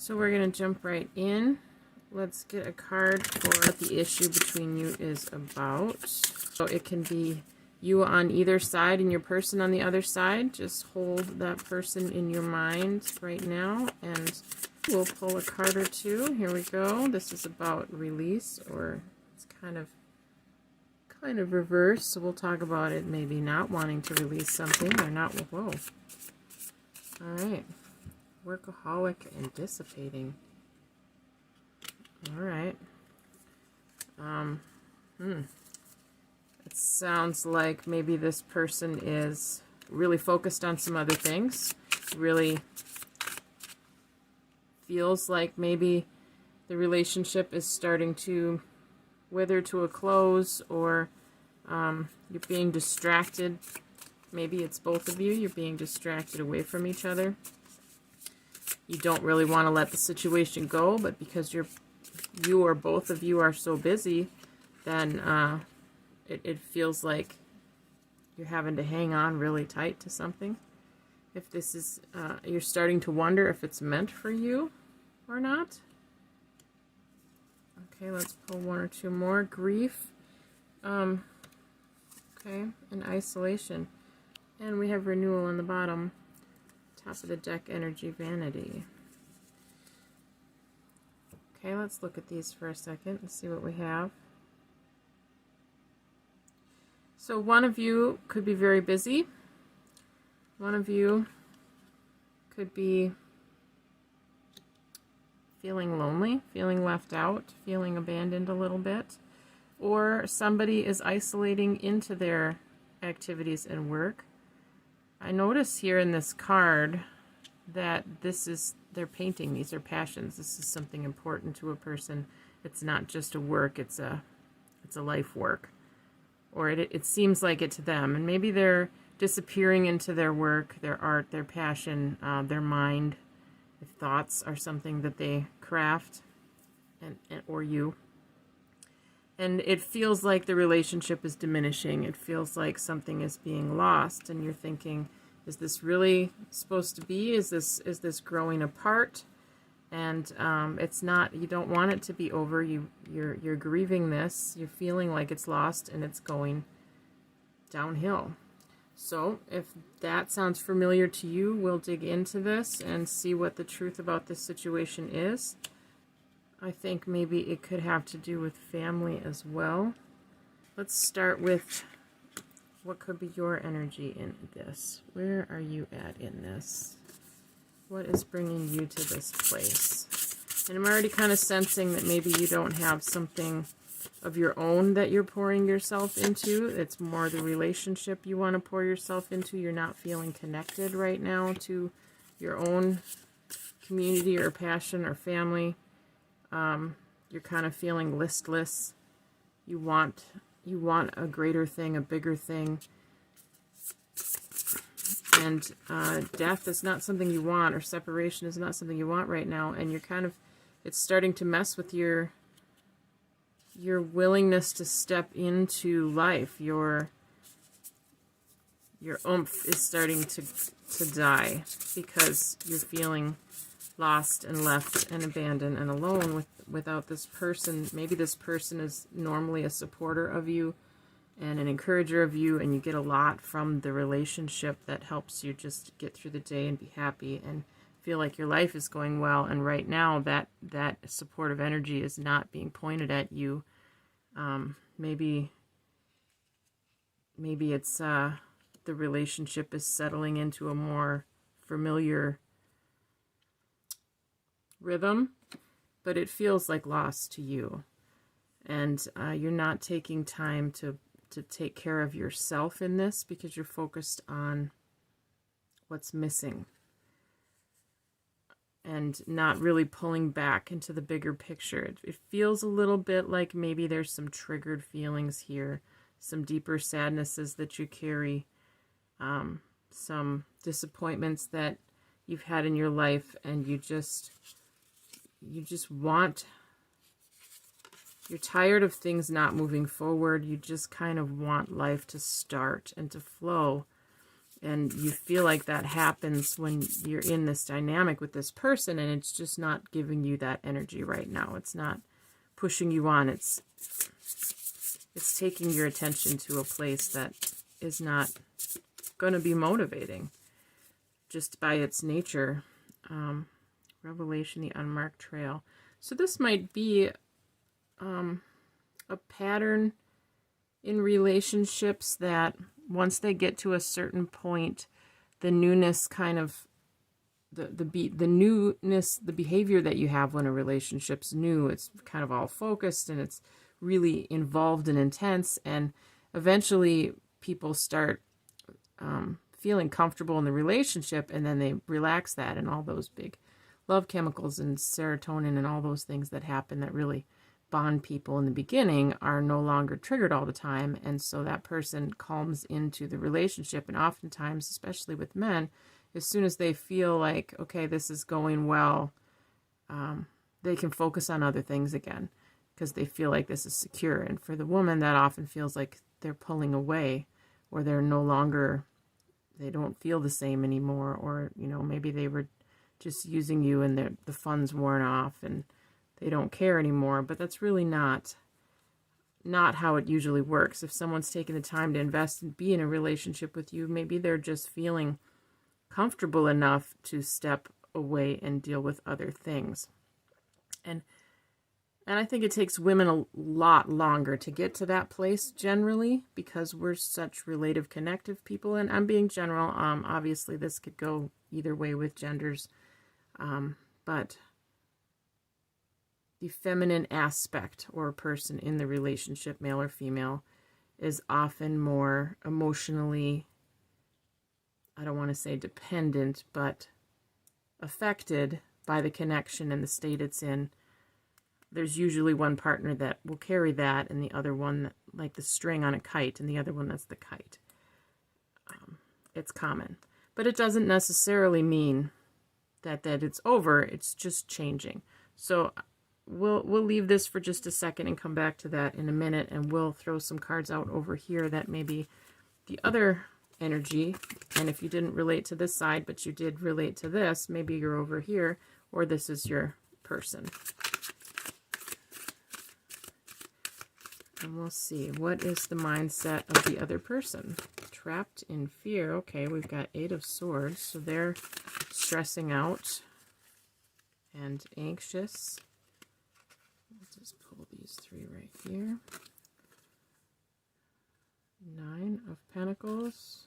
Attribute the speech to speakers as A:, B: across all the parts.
A: So we're going to jump right in. Let's get a card for what the issue between you is about. So it can be you on either side and your person on the other side. Just hold that person in your mind right now, and we'll pull a card or two. Here we go. This is about release, or it's kind of reverse. So we'll talk about it maybe not wanting to release something or not. Whoa. All right. Workaholic and dissipating. All right. It sounds like maybe this person is really focused on some other things. Really feels like maybe the relationship is starting to wither to a close, or you're being distracted. Maybe it's both of you. You're being distracted away from each other. You don't really want to let the situation go, but because you or both of you are so busy, then it feels like you're having to hang on really tight to something. If this is, you're starting to wonder if it's meant for you or not. Okay, let's pull one or two more. Grief. Okay, and isolation. And we have renewal on the bottom. Top of the deck, energy, vanity. Okay, let's look at these for a second and see what we have. So one of you could be very busy. One of you could be feeling lonely, feeling left out, feeling abandoned a little bit. Or somebody is isolating into their activities and work. I notice here in this card that this is, they're painting, these are passions. This is something important to a person. It's not just a work, it's a life work. Or it seems like it to them. And maybe they're disappearing into their work, their art, their passion, their mind. If thoughts are something that they craft, or you. And it feels like the relationship is diminishing. It feels like something is being lost, and you're thinking, is this really supposed to be? Is this growing apart? And it's not. You don't want it to be over. You're grieving this. You're feeling like it's lost and it's going downhill. So if that sounds familiar to you, we'll dig into this and see what the truth about this situation is. I think maybe it could have to do with family as well. Let's start with what could be your energy in this. Where are you at in this? What is bringing you to this place? And I'm already kind of sensing that maybe you don't have something of your own that you're pouring yourself into. It's more the relationship you want to pour yourself into. You're not feeling connected right now to your own community or passion or family. You're kind of feeling listless. You want a greater thing, a bigger thing. And death is not something you want, or separation is not something you want right now. And you're kind of, it's starting to mess with your willingness to step into life. Your oomph is starting to die because you're feeling lost and left and abandoned and alone without this person. Maybe this person is normally a supporter of you and an encourager of you, and you get a lot from the relationship that helps you just get through the day and be happy and feel like your life is going well. And right now that supportive energy is not being pointed at you. Maybe it's the relationship is settling into a more familiar rhythm, but it feels like loss to you. And you're not taking time to take care of yourself in this because you're focused on what's missing and not really pulling back into the bigger picture. It feels a little bit like maybe there's some triggered feelings here, some deeper sadnesses that you carry, some disappointments that you've had in your life, and you just want, you're tired of things not moving forward. You just kind of want life to start and to flow. And you feel like that happens when you're in this dynamic with this person, and it's just not giving you that energy right now. It's not pushing you on. It's taking your attention to a place that is not going to be motivating just by its nature. Revelation, the unmarked trail. So this might be a pattern in relationships that once they get to a certain point, the newness kind of, the newness, the behavior that you have when a relationship's new, it's kind of all focused and it's really involved and intense, and eventually people start feeling comfortable in the relationship, and then they relax that, and all those big love chemicals and serotonin and all those things that happen that really bond people in the beginning are no longer triggered all the time, and so that person calms into the relationship. And oftentimes, especially with men, as soon as they feel like, okay, this is going well, they can focus on other things again because they feel like this is secure. And for the woman, that often feels like they're pulling away, or they're no longer, they don't feel the same anymore, or, you know, maybe they were just using you and the fun's worn off and they don't care anymore. But that's really not how it usually works. If someone's taking the time to invest and be in a relationship with you, maybe they're just feeling comfortable enough to step away and deal with other things. And I think it takes women a lot longer to get to that place generally, because we're such relative connective people. And I'm being general. Obviously this could go either way with genders. But the feminine aspect or person in the relationship, male or female, is often more emotionally, I don't want to say dependent, but affected by the connection and the state it's in. There's usually one partner that will carry that, and the other one, like the string on a kite, and the other one that's the kite. It's common. But it doesn't necessarily mean that it's over. It's just changing. So we'll leave this for just a second and come back to that in a minute, and we'll throw some cards out over here that may be the other energy. And if you didn't relate to this side, but you did relate to this, maybe you're over here, or this is your person. And we'll see, what is the mindset of the other person? Trapped in fear. Okay, we've got 8 of Swords, so they're stressing out and anxious. Let's just pull these 3 right here. 9 of Pentacles.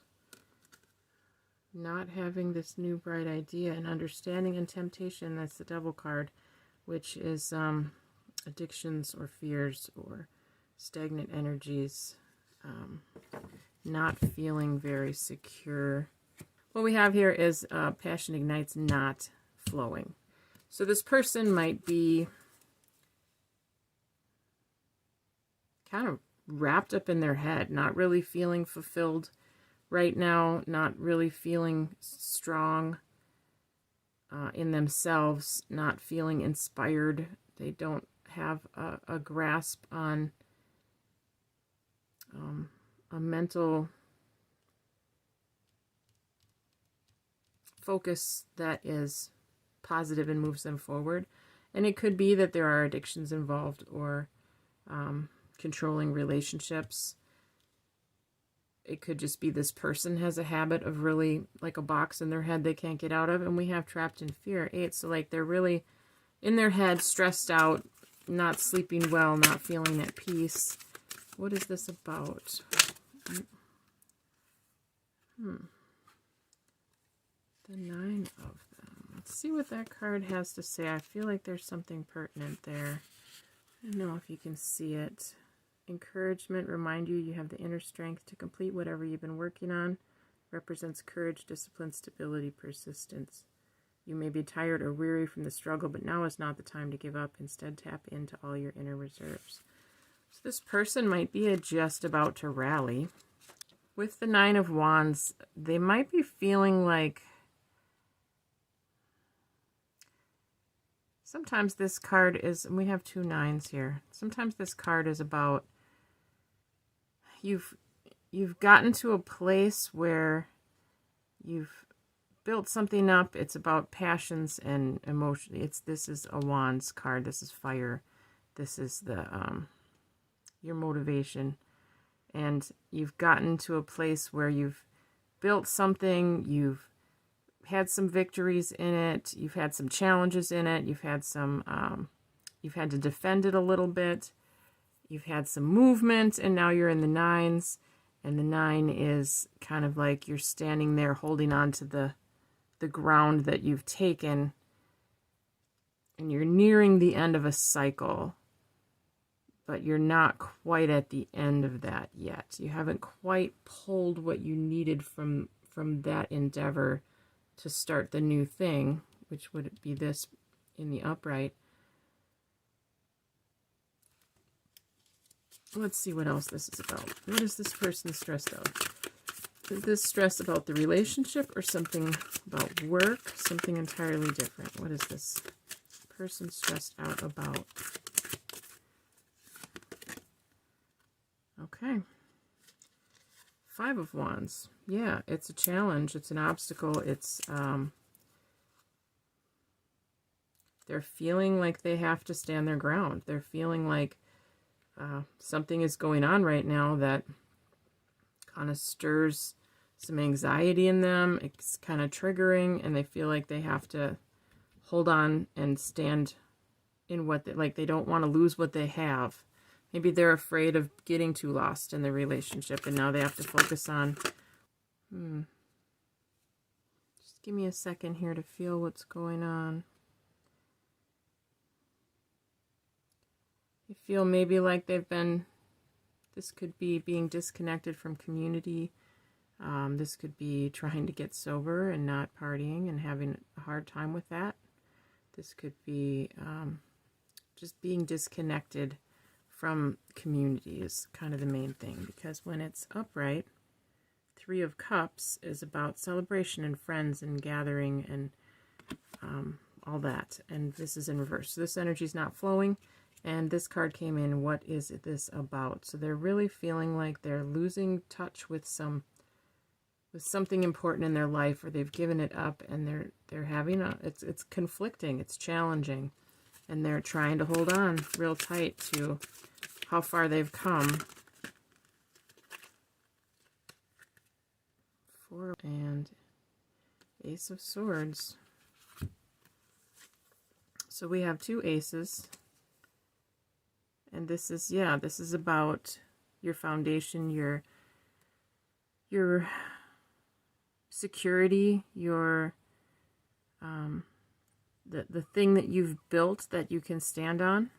A: Not having this new bright idea, and understanding and temptation. That's the Devil card, which is addictions or fears or stagnant energies, not feeling very secure. What we have here is passion ignites, not flowing. So this person might be kind of wrapped up in their head, not really feeling fulfilled right now, not really feeling strong in themselves, not feeling inspired. They don't have a grasp on a mental focus that is positive and moves them forward. And it could be that there are addictions involved, or controlling relationships. It could just be this person has a habit of really, like a box in their head they can't get out of. And we have trapped in fear, 8. So like they're really in their head, stressed out, not sleeping well, not feeling at peace. What is this about? The 9 of them. Let's see what that card has to say. I feel like there's something pertinent there. I don't know if you can see it. Encouragement, remind you have the inner strength to complete whatever you've been working on. Represents courage, discipline, stability, persistence. You may be tired or weary from the struggle, but now is not the time to give up. Instead, tap into all your inner reserves. So this person might be just about to rally. With the 9 of Wands, they might be feeling like sometimes this card is, and we have 2 9s here. Sometimes this card is about you've gotten to a place where you've built something up. It's about passions and emotion. This is a Wands card. This is fire. This is the your motivation. And you've gotten to a place where you've built something, you've had some victories in it, you've had some challenges in it, you've had to defend it a little bit, you've had some movement, and now you're in the nines, and the 9 is kind of like you're standing there holding on to the ground that you've taken, and you're nearing the end of a cycle. But you're not quite at the end of that yet. You haven't quite pulled what you needed from that endeavor to start the new thing, which would be this in the upright. Let's see what else this is about. What is this person stressed out? Is this stress about the relationship or something about work? Something entirely different. What is this person stressed out about? Okay. 5 of Wands. Yeah, it's a challenge. It's an obstacle. It's, they're feeling like they have to stand their ground. They're feeling like something is going on right now that kind of stirs some anxiety in them. It's kind of triggering, and they feel like they have to hold on and stand in what they don't want to lose what they have. Maybe they're afraid of getting too lost in the relationship, and now they have to focus on... Just give me a second here to feel what's going on. You feel maybe like they've been... This could be being disconnected from community. This could be trying to get sober and not partying and having a hard time with that. This could be just being disconnected from community is kind of the main thing, because when it's upright, 3 of Cups is about celebration and friends and gathering and all that, and this is in reverse. So this energy is not flowing, and this card came in, what is this about? So they're really feeling like they're losing touch with something important in their life, or they've given it up, and they're having it's conflicting, it's challenging, and they're trying to hold on real tight to how far they've come. 4 and Ace of Swords. So we have 2 aces. And this is about your foundation, your security, your the thing that you've built that you can stand on,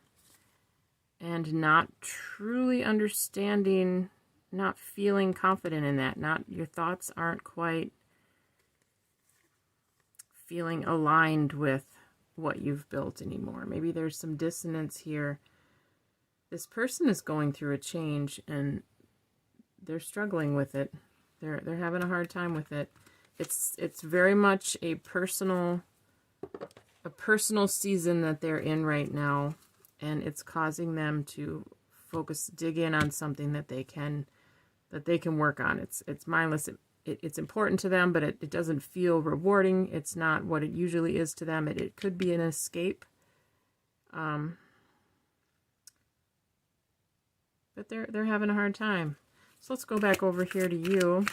A: and not truly understanding, not feeling confident in that. Not your thoughts aren't quite feeling aligned with what you've built anymore. Maybe there's some dissonance here. This person is going through a change, and they're struggling with it. They're having a hard time with it. It's very much a personal season that they're in right now, and it's causing them to dig in on something that they can work on. It's mindless. It's important to them, but it doesn't feel rewarding. It's not what it usually is to them. It could be an escape. But they're having a hard time. So let's go back over here to you,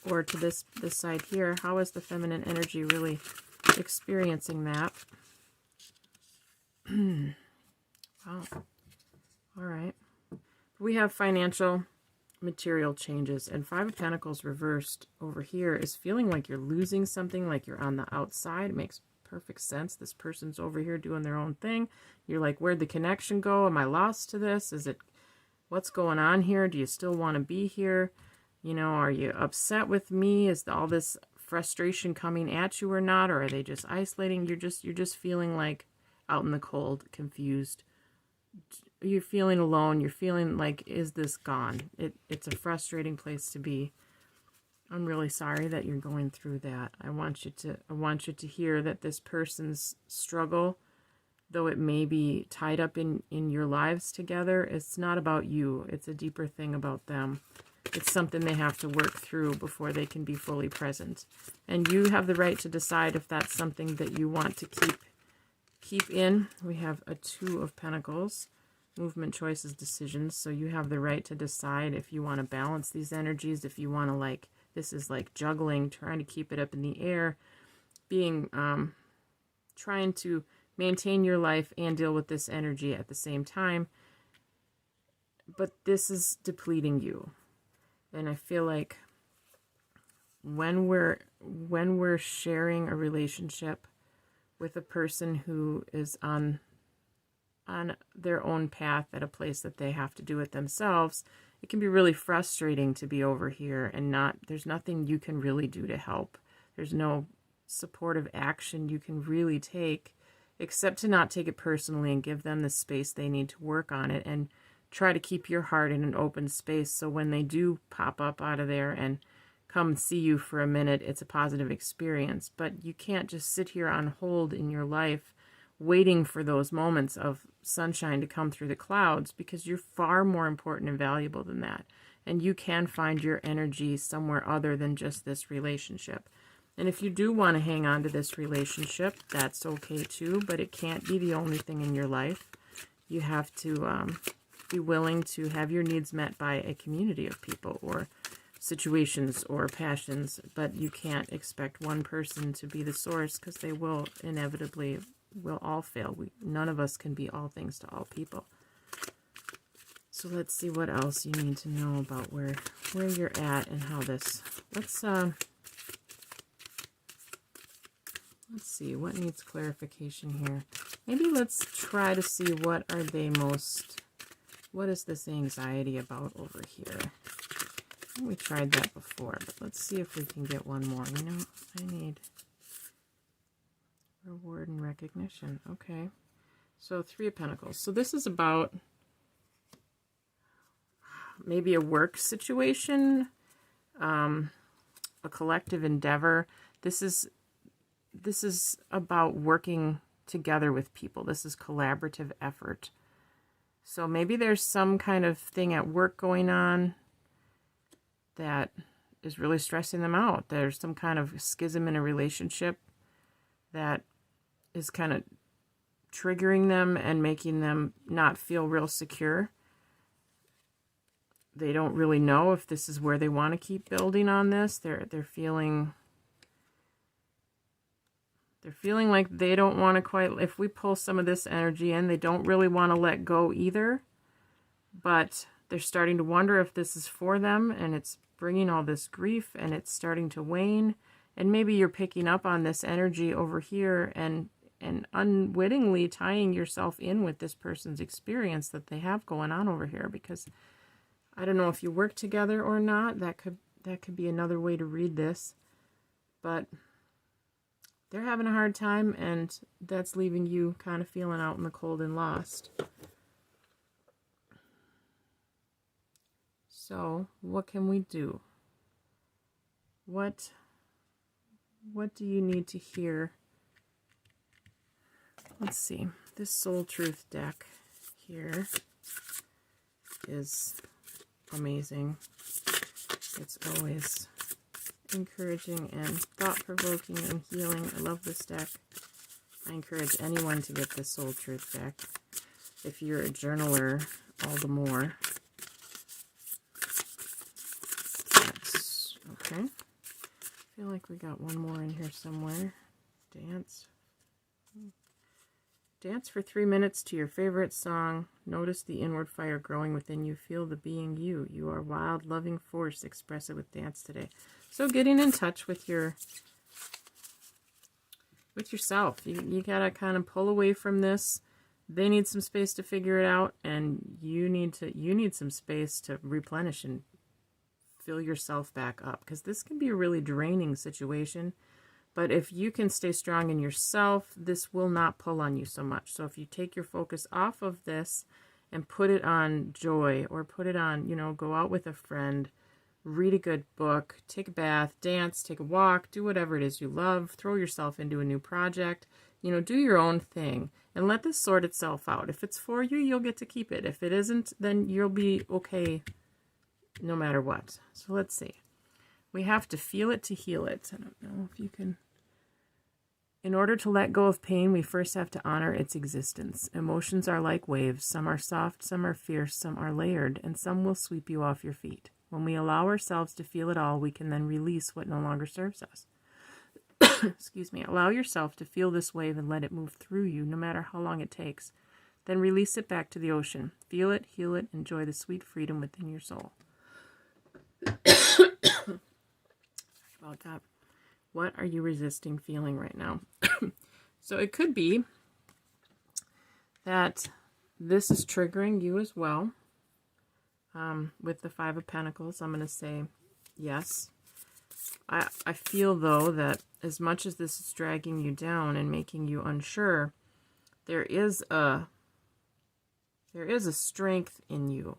A: or to this side here. How is the feminine energy really experiencing that? Wow. All right. We have financial, material changes, and 5 of Pentacles reversed over here is feeling like you're losing something, like you're on the outside. It makes perfect sense. This person's over here doing their own thing. You're like, where'd the connection go? Am I lost to this? What's going on here? Do you still want to be here? You know, are you upset with me? Is all this frustration coming at you or not? Or are they just isolating? You're just feeling like out in the cold, confused. You're feeling alone. You're feeling like, is this gone? It's a frustrating place to be. I'm really sorry that you're going through that. I want you to hear that this person's struggle, though it may be tied up in your lives together, it's not about you. It's a deeper thing about them. it's something they have to work through before they can be fully present. And you have the right to decide if that's something that you want to keep in. We have a 2 of Pentacles, movement, choices, decisions. So you have the right to decide if you want to balance these energies, if you want to, like, this is like juggling, trying to keep it up in the air, being, trying to maintain your life and deal with this energy at the same time. But this is depleting you. And I feel like when we're sharing a relationship with a person who is on their own path at a place that they have to do it themselves, it can be really frustrating to be over here and there's nothing you can really do to help. There's no supportive action you can really take except to not take it personally and give them the space they need to work on it, and try to keep your heart in an open space so when they do pop up out of there and come see you for a minute, it's a positive experience. But you can't just sit here on hold in your life waiting for those moments of sunshine to come through the clouds, because you're far more important and valuable than that. And you can find your energy somewhere other than just this relationship. And if you do want to hang on to this relationship, that's okay too, but it can't be the only thing in your life. You have to be willing to have your needs met by a community of people or situations or passions, but you can't expect one person to be the source, because they will inevitably all fail. None of us can be all things to all people. So let's see what else you need to know about where you're at and how this. Let's see what needs clarification here. Maybe let's try to see what is this anxiety about over here. We tried that before, but let's see if we can get one more. I need reward and recognition. Okay. So 3 of Pentacles. So this is about maybe a work situation, a collective endeavor. This is about working together with people. This is collaborative effort. So maybe there's some kind of thing at work going on that is really stressing them out. There's some kind of schism in a relationship that is kind of triggering them and making them not feel real secure. They don't really know if this is where they want to keep building on this. They're feeling like they don't want to quite, if we pull some of this energy in, they don't really want to let go either, but they're starting to wonder if this is for them, and it's bringing all this grief, and it's starting to wane. And maybe you're picking up on this energy over here and unwittingly tying yourself in with this person's experience that they have going on over here, because I don't know if you work together or not. That could be another way to read this, but they're having a hard time, and that's leaving you kind of feeling out in the cold and lost. So what can we do? What do you need to hear? Let's see. This Soul Truth deck here is amazing. It's always encouraging and thought-provoking and healing. I love this deck. I encourage anyone to get this Soul Truth deck. If you're a journaler, all the more. That's okay. I feel like we got one more in here somewhere. Dance. Dance for 3 minutes to your favorite song. Notice the inward fire growing within you. Feel the being you. You are wild, loving force. Express it with dance today. So getting in touch with yourself. You gotta kind of pull away from this. They need some space to figure it out, and you need some space to replenish and fill yourself back up, because this can be a really draining situation. But if you can stay strong in yourself, this will not pull on you so much. So if you take your focus off of this and put it on joy, or put it on, go out with a friend, read a good book, take a bath, dance, take a walk, do whatever it is you love, throw yourself into a new project, do your own thing, and let this sort itself out. If it's for you, you'll get to keep it. If it isn't, then you'll be okay no matter what. So let's see. We have to feel it to heal it. I don't know if you can. In order to let go of pain, we first have to honor its existence. Emotions are like waves. Some are soft, some are fierce, some are layered, and some will sweep you off your feet. When we allow ourselves to feel it all, we can then release what no longer serves us. Excuse me. Allow yourself to feel this wave and let it move through you, no matter how long it takes. Then release it back to the ocean. Feel it, heal it, enjoy the sweet freedom within your soul. Sorry about that. What are you resisting feeling right now? So it could be that this is triggering you as well. With the Five of Pentacles, I'm going to say yes. I feel, though, that as much as this is dragging you down and making you unsure, there is a strength in you.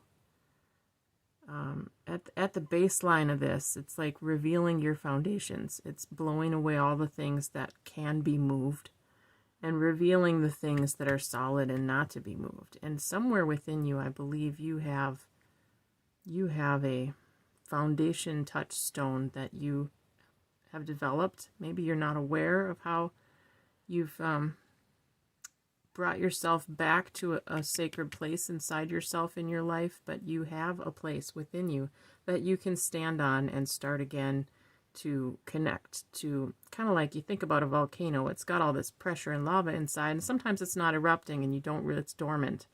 A: At the baseline of this, it's like revealing your foundations. It's blowing away all the things that can be moved and revealing the things that are solid and not to be moved. And somewhere within you, I believe you have a foundation touchstone that you have developed. Maybe you're not aware of how you've brought yourself back to a sacred place inside yourself in your life, but you have a place within you that you can stand on and start again to connect to. Kind of like you think about a volcano. It's got all this pressure and lava inside, and sometimes it's not erupting and you don't really, it's dormant.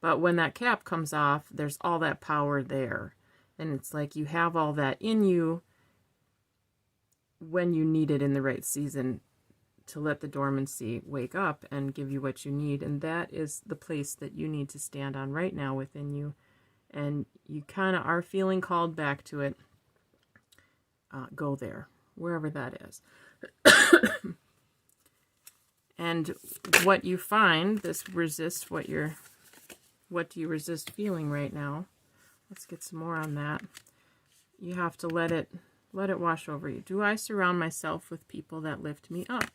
A: But when that cap comes off, there's all that power there. And it's like you have all that in you when you need it in the right season to let the dormancy wake up and give you what you need. And that is the place that you need to stand on right now within you. And you kind of are feeling called back to it. Go there, wherever that is. And what you find, this resist what do you resist feeling right now? Let's get some more on that. You have to let it wash over you. Do I surround myself with people that lift me up?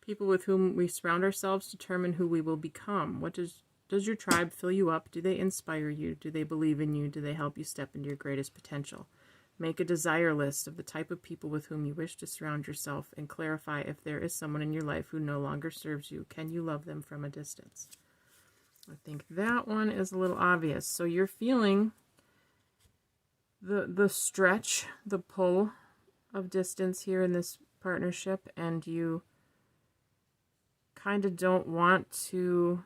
A: People with whom we surround ourselves determine who we will become. What does your tribe fill you up? Do they inspire you? Do they believe in you? Do they help you step into your greatest potential? Make a desire list of the type of people with whom you wish to surround yourself and clarify if there is someone in your life who no longer serves you. Can you love them from a distance? I think that one is a little obvious. So you're feeling the stretch, the pull of distance here in this partnership, and you kind of don't want to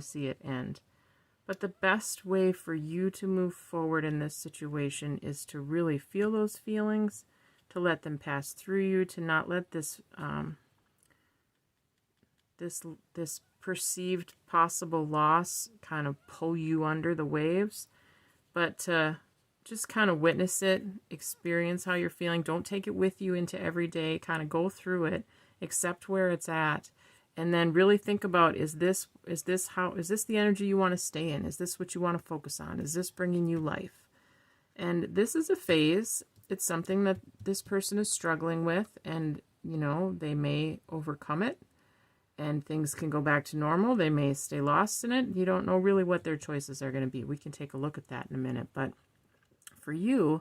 A: see it end. But the best way for you to move forward in this situation is to really feel those feelings, to let them pass through you, to not let this this perceived possible loss kind of pull you under the waves, but to just kind of witness it, experience how you're feeling. Don't take it with you into every day. Kind of go through it, accept where it's at, and then really think about, is this the energy you want to stay in? Is this what you want to focus on? Is this bringing you life? And this is a phase. It's something that this person is struggling with, and they may overcome it and things can go back to normal. They may stay lost in it. You don't know really what their choices are going to be. We can take a look at that in a minute. But for you,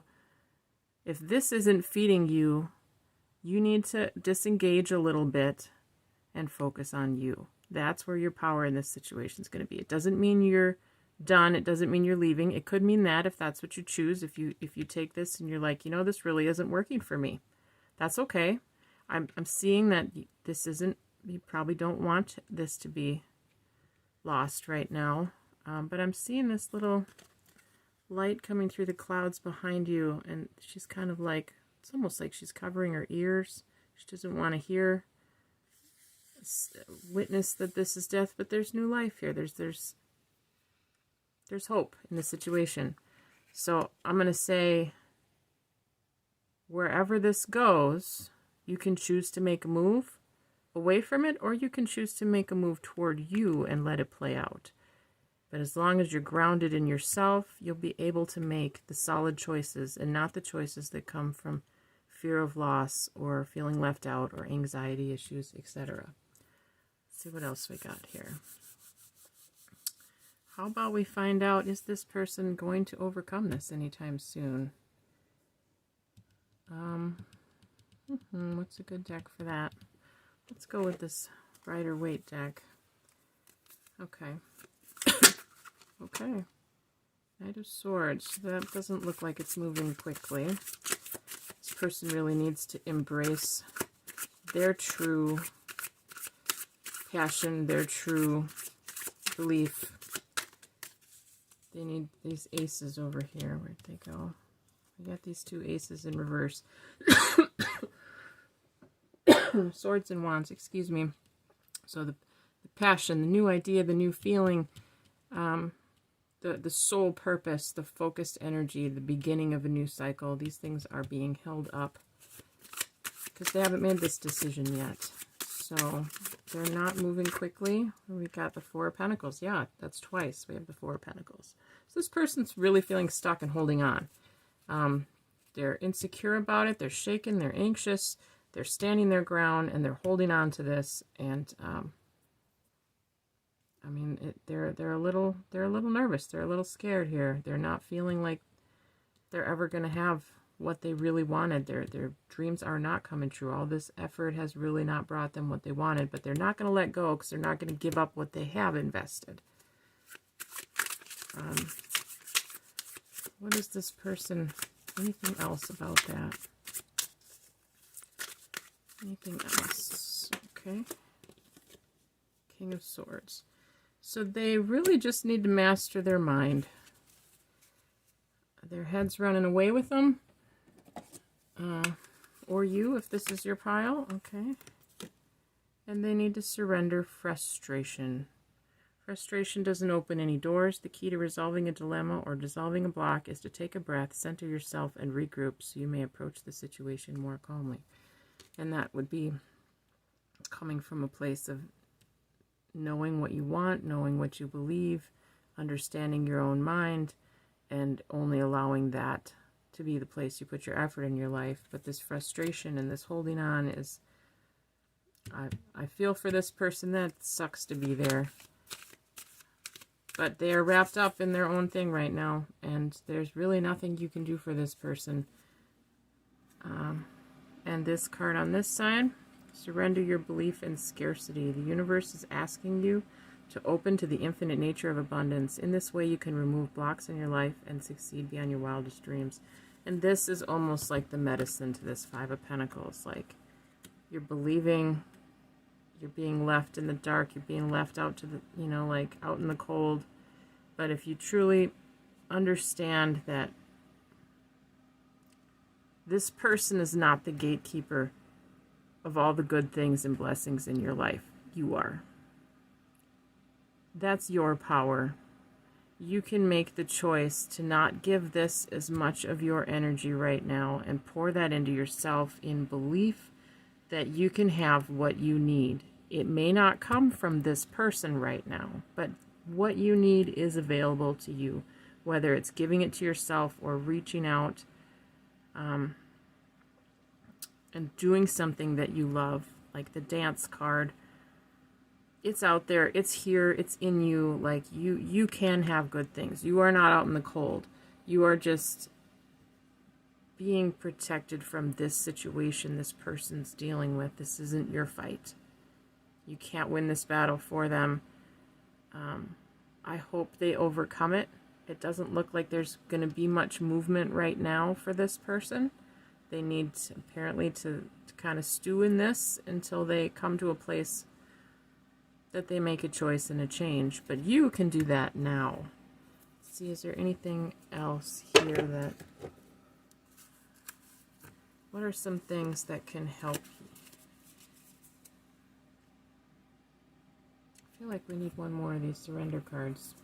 A: if this isn't feeding you, you need to disengage a little bit and focus on you. That's where your power in this situation is going to be. It doesn't mean you're done. It doesn't mean you're leaving. It could mean that if that's what you choose, if you take this and you're like, this really isn't working for me, that's okay. I'm seeing that this isn't, you probably don't want this to be lost right now. But I'm seeing this little light coming through the clouds behind you, and she's kind of like, it's almost like she's covering her ears. She doesn't want to witness that this is death, but there's new life here. There's hope in the situation. So I'm going to say, wherever this goes, you can choose to make a move away from it, or you can choose to make a move toward you and let it play out. But as long as you're grounded in yourself, you'll be able to make the solid choices and not the choices that come from fear of loss or feeling left out or anxiety issues, etc. Let's see what else we got here. how about we find out, is this person going to overcome this anytime soon? What's a good deck for that? Let's go with this Rider Waite deck. Okay. Okay. Knight of Swords. That doesn't look like it's moving quickly. This person really needs to embrace their true passion, their true belief. They need these aces over here. Where'd they go? We got these two aces in reverse. Swords and Wands, excuse me. So the passion, the new idea, the new feeling, the sole purpose, the focused energy, the beginning of a new cycle, these things are being held up because they haven't made this decision yet. So they're not moving quickly. We got the Four of Pentacles. Yeah, that's twice. We have the Four of Pentacles. So this person's really feeling stuck and holding on. They're insecure about it. They're shaken. They're anxious. They're standing their ground and they're holding on to this. And I mean, they're a little nervous. They're a little scared here. They're not feeling like they're ever going to have what they really wanted. Their dreams are not coming true. All this effort has really not brought them what they wanted, but they're not going to let go because they're not going to give up what they have invested. What is this person? Anything else about that? Anything else? Okay. King of Swords. So they really just need to master their mind. Their head's running away with them. Or you, if this is your pile. Okay. And they need to surrender frustration. Frustration doesn't open any doors. The key to resolving a dilemma or dissolving a block is to take a breath, center yourself, and regroup so you may approach the situation more calmly. And that would be coming from a place of knowing what you want, knowing what you believe, understanding your own mind, and only allowing that to be the place you put your effort in your life. But this frustration and this holding on is, I feel for this person. That sucks to be there. But they are wrapped up in their own thing right now, and there's really nothing you can do for this person. And this card on this side, surrender your belief in scarcity. The universe is asking you to open to the infinite nature of abundance. In this way, you can remove blocks in your life and succeed beyond your wildest dreams. And this is almost like the medicine to this Five of Pentacles. Like, you're believing, you're being left in the dark, you're being left out to the, you know, like out in the cold. But if you truly understand that this person is not the gatekeeper of all the good things and blessings in your life, you are. That's your power. You can make the choice to not give this as much of your energy right now and pour that into yourself in belief that you can have what you need. It may not come from this person right now, but what you need is available to you, whether it's giving it to yourself or reaching out and doing something that you love, like the dance card. It's out there, it's here, it's in you. Like, you can have good things. You are not out in the cold. You are just being protected from this situation this person's dealing with. This isn't your fight. You can't win this battle for them. I hope they overcome it. It doesn't look like there's going to be much movement right now for this person. They need apparently to kind of stew in this until they come to a place that they make a choice and a change. But you can do that now. Let's see, is there anything else here that... What are some things that can help you? I feel like we need one more of these surrender cards.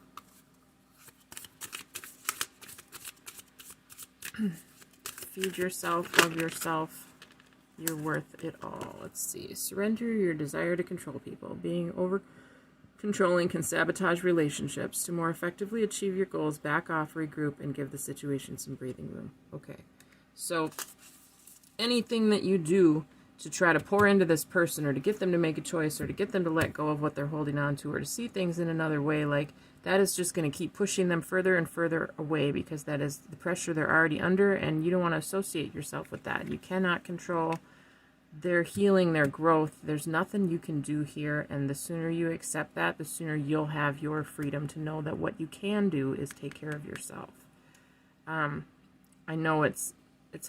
A: Feed yourself, love yourself. You're worth it all. Let's see. Surrender your desire to control people. Being over-controlling can sabotage relationships. To more effectively achieve your goals, back off, regroup, and give the situation some breathing room. Okay. So anything that you do to try to pour into this person, or to get them to make a choice, or to get them to let go of what they're holding on to, or to see things in another way, like that is just going to keep pushing them further and further away, because that is the pressure they're already under, and you don't want to associate yourself with that. You cannot control their healing, their growth. There's nothing you can do here, and the sooner you accept that, the sooner you'll have your freedom to know that what you can do is take care of yourself. I know it's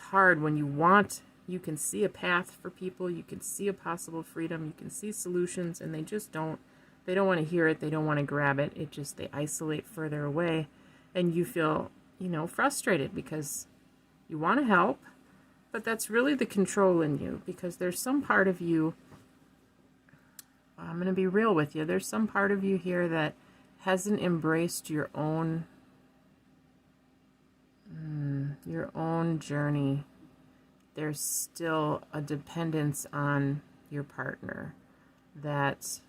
A: hard when you can see a path for people, you can see a possible freedom, you can see solutions, and they don't want to hear it, they don't want to grab it. They isolate further away, and you feel, frustrated because you want to help, but that's really the control in you, because there's some part of you, I'm going to be real with you, there's some part of you here that hasn't embraced your own journey. There's still a dependence on your partner, that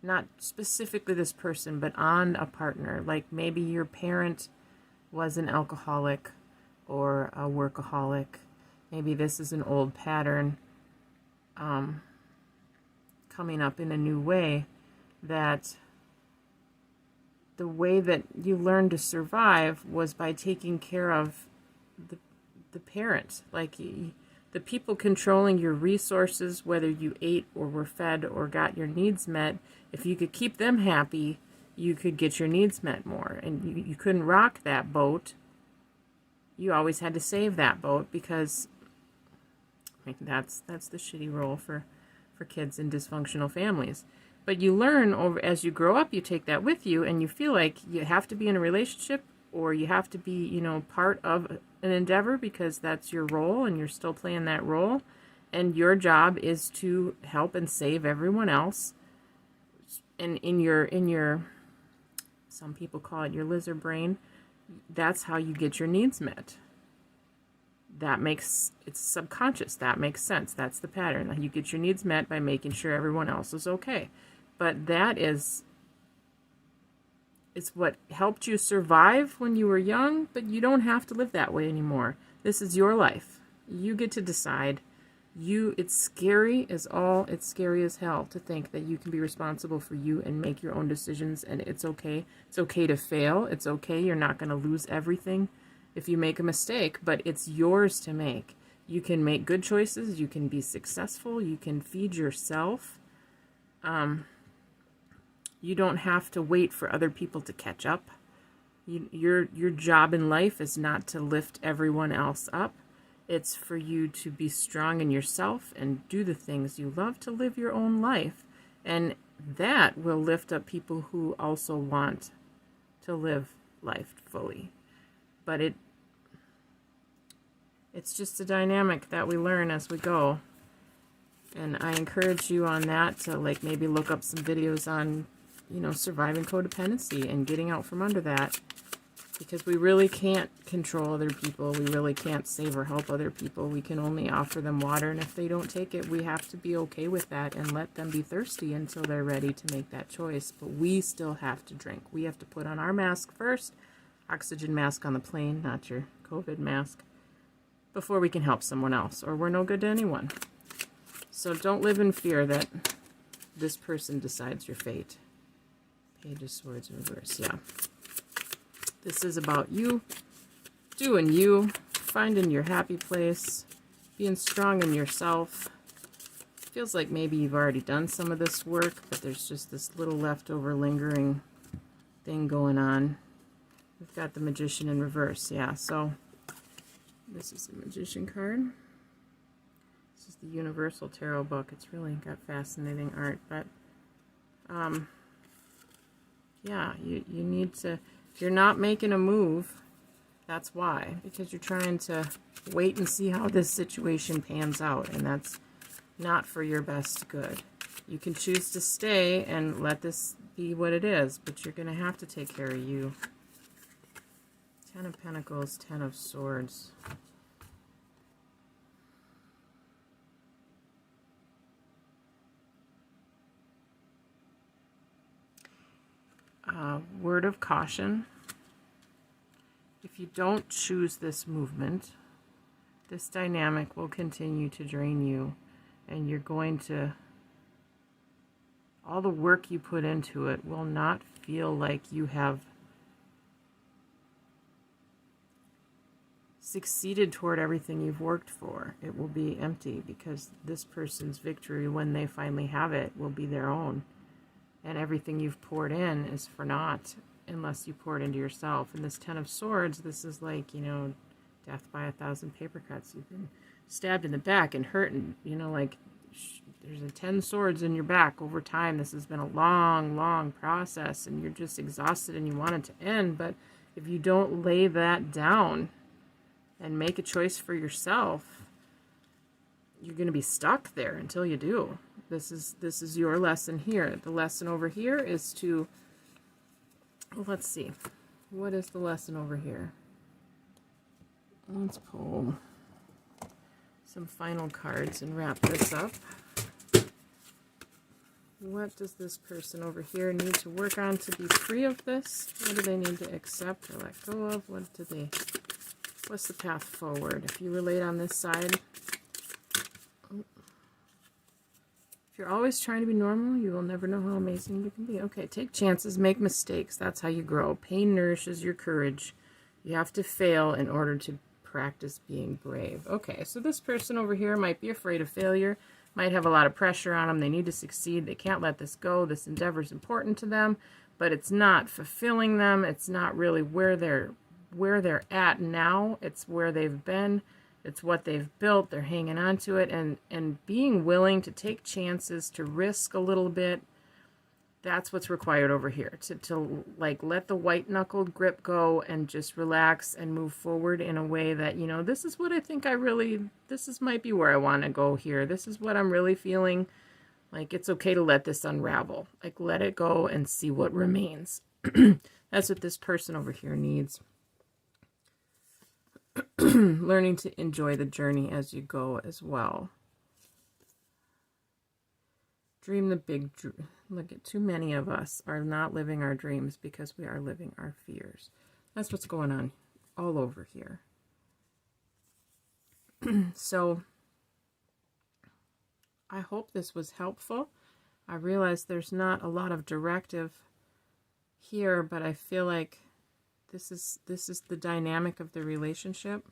A: not specifically this person, but on a partner. Like maybe your parent was an alcoholic or a workaholic. Maybe this is an old pattern coming up in a new way, that the way that you learned to survive was by taking care of the parent, like the people controlling your resources, whether you ate or were fed or got your needs met. If you could keep them happy, you could get your needs met more, and you couldn't rock that boat. You always had to save that boat, because that's the shitty role for kids in dysfunctional families. But you learn as you grow up, you take that with you, and you feel like you have to be in a relationship, or you have to be, part of an endeavor, because that's your role and you're still playing that role. And your job is to help and save everyone else. And in your, some people call it your lizard brain, that's how you get your needs met. It's subconscious. That makes sense. That's the pattern. You get your needs met by making sure everyone else is okay. But it's what helped you survive when you were young, but you don't have to live that way anymore. This is your life. You get to decide. It's scary as hell to think that you can be responsible for you and make your own decisions, and it's okay. It's okay to fail. It's okay. You're not going to lose everything if you make a mistake, but it's yours to make. You can make good choices. You can be successful. You can feed yourself. You don't have to wait for other people to catch up. Your job in life is not to lift everyone else up. It's for you to be strong in yourself and do the things you love, to live your own life. And that will lift up people who also want to live life fully. But it's just a dynamic that we learn as we go. And I encourage you on that to maybe look up some videos on surviving codependency and getting out from under that, because we really can't control other people. We really can't save or help other people. We can only offer them water, and if they don't take it, we have to be okay with that and let them be thirsty until they're ready to make that choice. But we still have to drink. We have to put on our mask first, oxygen mask on the plane, not your COVID mask, before we can help someone else, or we're no good to anyone. So don't live in fear that this person decides your fate. Page of Swords in reverse, yeah. This is about you, doing you, finding your happy place, being strong in yourself. Feels like maybe you've already done some of this work, but there's just this little leftover lingering thing going on. We've got the Magician in reverse, yeah. So this is the Magician card. This is the Universal Tarot book. It's really got fascinating art, but yeah, you need to, if you're not making a move, that's why, because you're trying to wait and see how this situation pans out, and that's not for your best good. You can choose to stay and let this be what it is, but you're going to have to take care of you. 10 of Pentacles, 10 of Swords. Word of caution. If you don't choose this movement, this dynamic will continue to drain you and you're going to, all the work you put into it will not feel like you have succeeded toward everything you've worked for. It will be empty, because this person's victory, when they finally have it, will be their own. And everything you've poured in is for naught, unless you pour it into yourself. And this Ten of Swords, this is like, you know, death by 1,000 paper cuts. You've been stabbed in the back and hurt, and, you know, like, there's 10 swords in your back over time. This has been a long, long process, and you're just exhausted and you want it to end. But if you don't lay that down and make a choice for yourself, you're going to be stuck there until you do. This is your lesson here. The lesson over here is to, let's see, what is the lesson over here? Let's pull some final cards and wrap this up. What does this person over here need to work on to be free of this? What do they need to accept or let go of? What's the path forward? If you relate on this side, if you're always trying to be normal, you will never know how amazing you can be. Okay, take chances, make mistakes. That's how you grow. Pain nourishes your courage. You have to fail in order to practice being brave. Okay, so this person over here might be afraid of failure, might have a lot of pressure on them. They need to succeed. They can't let this go. This endeavor is important to them, but it's not fulfilling them. It's not really where they're at now. It's where they've been. It's what they've built. They're hanging on to it, and being willing to take chances, to risk a little bit. That's what's required over here, to like let the white-knuckled grip go and just relax and move forward in a way that, you know, this is what I think might be where I want to go here. This is what I'm really feeling. Like, it's okay to let this unravel. Like, let it go and see what remains. That's what this person over here needs. Learning to enjoy the journey as you go as well. Dream the big dream. Look, at too many of us are not living our dreams because we are living our fears. That's what's going on all over here. So, I hope this was helpful. I realize there's not a lot of directive here, but I feel like this is the dynamic of the relationship.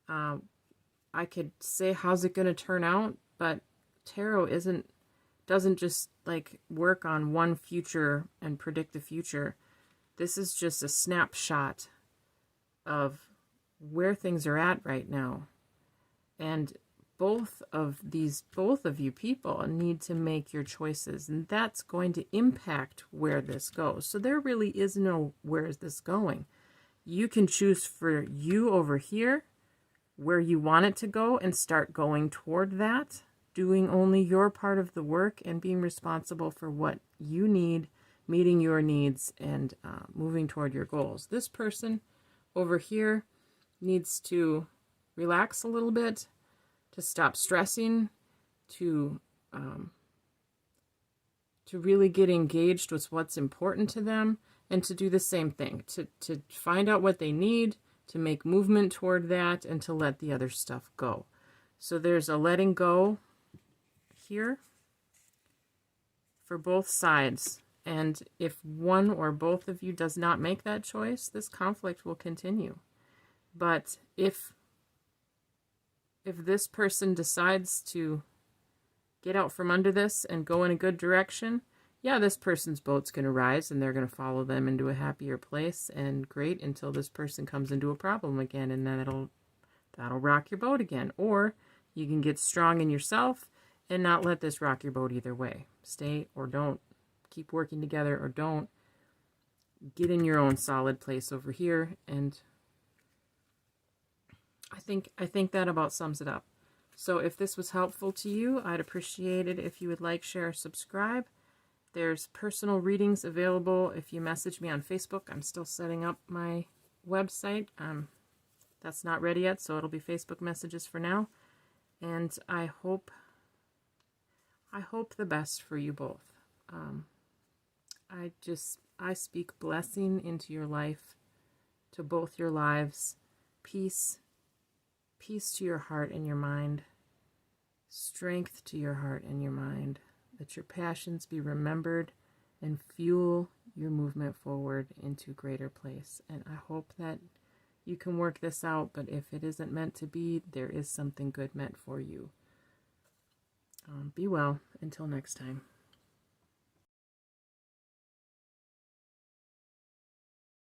A: I could say, how's it going to turn out? But tarot doesn't just like work on one future and predict the future. This is just a snapshot of where things are at right now. And both of you people need to make your choices, and that's going to impact where this goes. So there really is no where is this going. You can choose for you over here where you want it to go and start going toward that, doing only your part of the work and being responsible for what you need, meeting your needs, and moving toward your goals. This person over here needs to relax a little bit, to stop stressing, to really get engaged with what's important to them, and to do the same thing, to find out what they need, to make movement toward that, and to let the other stuff go. So there's a letting go here for both sides. And if one or both of you does not make that choice, this conflict will continue. But if this person decides to get out from under this and go in a good direction, yeah, this person's boat's going to rise and they're going to follow them into a happier place, and great, until this person comes into a problem again, and then that'll rock your boat again. Or you can get strong in yourself and not let this rock your boat either way. Stay or don't. Keep working together or don't. Get in your own solid place over here, and I think that about sums it up. So if this was helpful to you, I'd appreciate it if you would like, share, subscribe. There's personal readings available if you message me on Facebook. I'm still setting up my website. That's not ready yet, so it'll be Facebook messages for now. And I hope the best for you both. I speak blessing into your life, to both your lives, peace to your heart and your mind, strength to your heart and your mind, that your passions be remembered and fuel your movement forward into greater place. And I hope that you can work this out, but if it isn't meant to be, there is something good meant for you. Be well. Until next time.